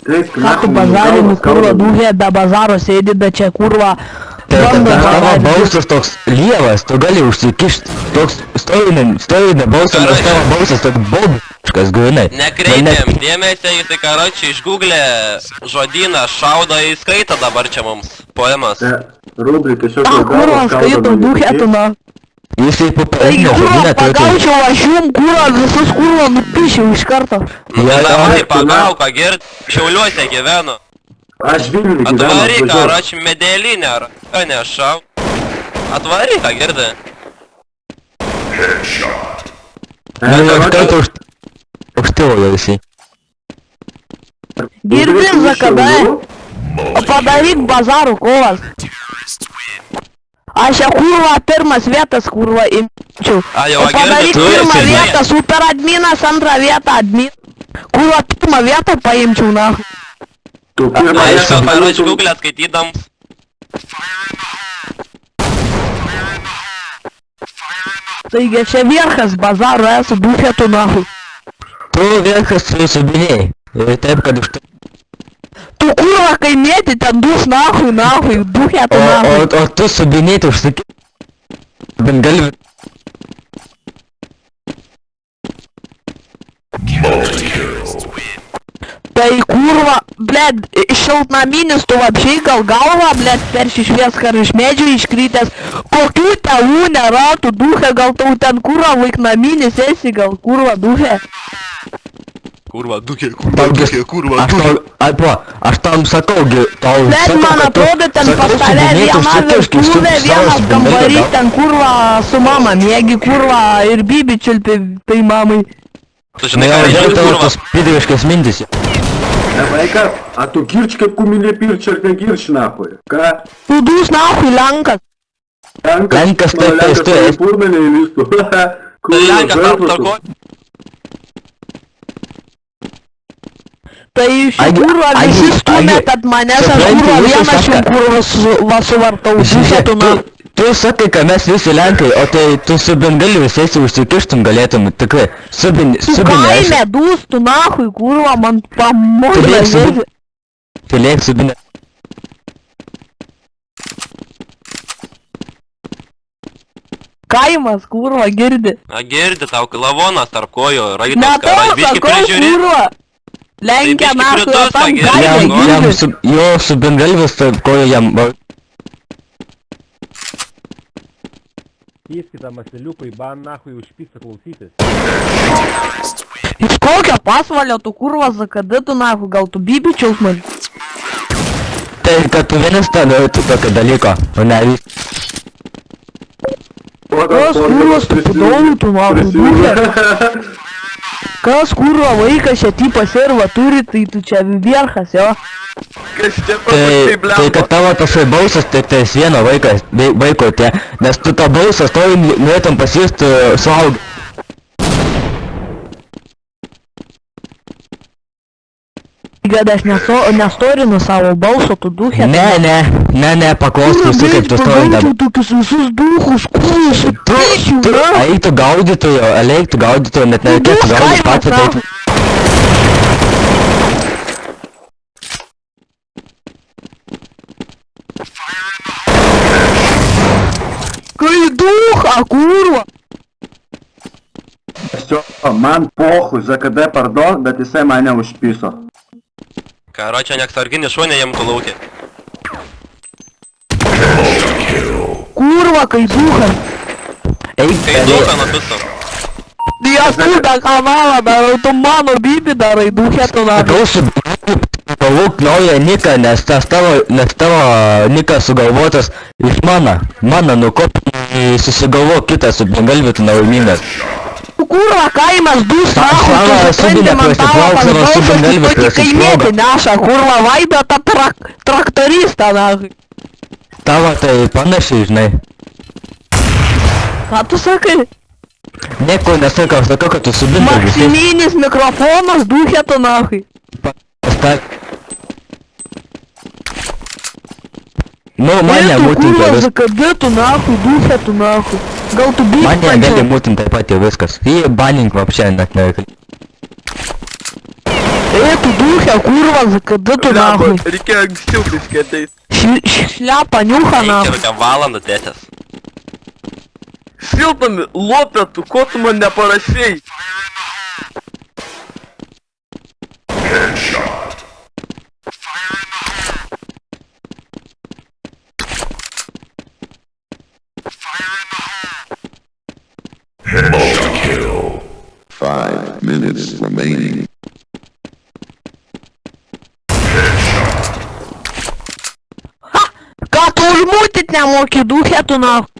Kaip Ką tu bazarini, kurva, duhė be bazaro sėdi, bet čia kurva. Tavo balsas toks lievas, tu gali užsikišti, toks stovina balsas, nors tavo balsas toks bobiškas, grinai. Nekreipiam dėmesio į tai, karočiui, iš Google žodyną šaudo į skaitą dabar čia mums poemas. Rubrika šio Kurva, skaito duhė tu na. Jisai po Taigi paėmė kurva, žodyną tokį. pagaučiau aš jum, kurva, visus kurva nupišiau iš karto. Davai pagauk, ką gird, Šiauliuose gyvenu. Aš Vilniuje gyvenu. Atvaryk, karočiui, medėlinę, ar ką nešau. Atvaryk, ką girdi. Iš karto užtilo visi. Girdim ZKD. Padaryk bazarų kovas. Aš čia kurva pirmas vietas kurva imčiau. Padaryk pirmą vietą super adminas, antrą vietą admin. Kurva pirmą vietą paimčiau na. Tu pirmą Aišku, vietą karočiui, Google skaitydams. Taigi čia vierchas bazaro esu duhėtų nahui. Tu vėlkas subinėjai. Ir taip, kad už tai. Tu kurva kai mėti ten dus nahui, duhėtų nahui. O tu subinėjai, tu užsakai. Bengalvi. Tai kurva, bled, šiltnaminis tu vapšiai gal galva, bled, per švies kar iš medžių iškrytęs. Kokių tėvų nėra, tu duhė, gal tau ten kurva vaiknaminis esi, gal kurva duhė. Kurva, kurva. Aš tam sakau, tau Bled, sakau, man atrodo, ten pas tave viena virtuvė, vienas kambarys, ten kurva su mama mėgi, kurva ir bibi čiulpi tai mamai. Tu žinai, ką reikia, tavo kurva. tos pidriškas mintis. Vaikas, a tu girč kaip kuminė pirč ar negirč nahoj? Ką? Tu dus nahui lenkas. Lenkas taip, tai tu esi. Purmenė įlystų. Tai Lenkas tarp tarko. Tai iš kurva visi stumė, kad manęs aš kurva vienas jum kurva suvartau, duhėtų na. Tu sakai, kad mes visi Lenkai, o tai tu su bengalvis esi užsikištum galėtum, tikrai. Tu kaime dus, tu nahui kurva, man pamodė vėži. Tu liek su bengalvis. Kaimas kurva girdi. Na girdi, tau lavonas tarp kojų, Ne raitas, to karočiui, biški sakau prižiūri. kurva. Lenkia biškį nahui, o pridus, tam tą kaime girdi, girdi. Jo su bengalvis tarp kojų jam. Keiskite maseliukai, ban nahui užpisa klausytis. Iš kokio pasvalio tu kurva ZKD tu nahui, gal tu bibičiaus man? Tai, kad tu vienas ten tu tokio dalyko, o ne vis. Kas kurva stupidau tu nahui, duhė? Kas kurva vaikas čia tipas irva turi, tai tu čia vierchas, jo? Tai kad tavo tasai balsas, tai esi vieno vaiko tie, nes tu tą balsą stovi, norėtum pasijusti suaugę. Kad aš nestorinu savo balso, tu duhė. Ne, paklausk visi, kaip tu stovi dabar. Pagaučiau tokius visus duhus, kurus, prišiu, na? Eik tu gaudytojo, net nereikėtų gaudyti patį taip. Kai duha, kurva! Man pohui, ZKD pardon, bet jisai mane užpiso. Karočiui, neksarginį šunį jam kulaukė. Kurva, kai duha! Kai duha nupiso. Dievas kuda kanalą darau, tu mano bibi darai, duhė tu darai. Pavuk naują niką, nes tavo nikas sugalvotas iš mano, susigalvo kitą su bengalviu, tu nelaimingas. Kurva kaimas dus nahui, tu supranti man tavo pasbalsas, tu tokį kaimėti neša, kurva vaibė tą traktoristą nahui. Tavo tai panašiai, žinai. Ką tu sakai? Nieko nesakau, sakau, kad tu subintas visais. Maksiminis mikrofonas duhė tu nahui. Nu, mane mutinti vis. ZKD tu nahui, duhė tu nahui. Gal tu biškai Mane gali mutinti taip pat jau viskas. Jį banink vapšė net nereikia. Tu duhe, kurva, kada tu nahui? Reikėjo anksčiau biškai ateit. Šliapa, niucha Eik nahui. kokią valandą tėtės. Šiltami, lopė tu, ko tu man neparašei? Five minutes remaining. Ką tu užmutit nemoki, duhe tu nahui?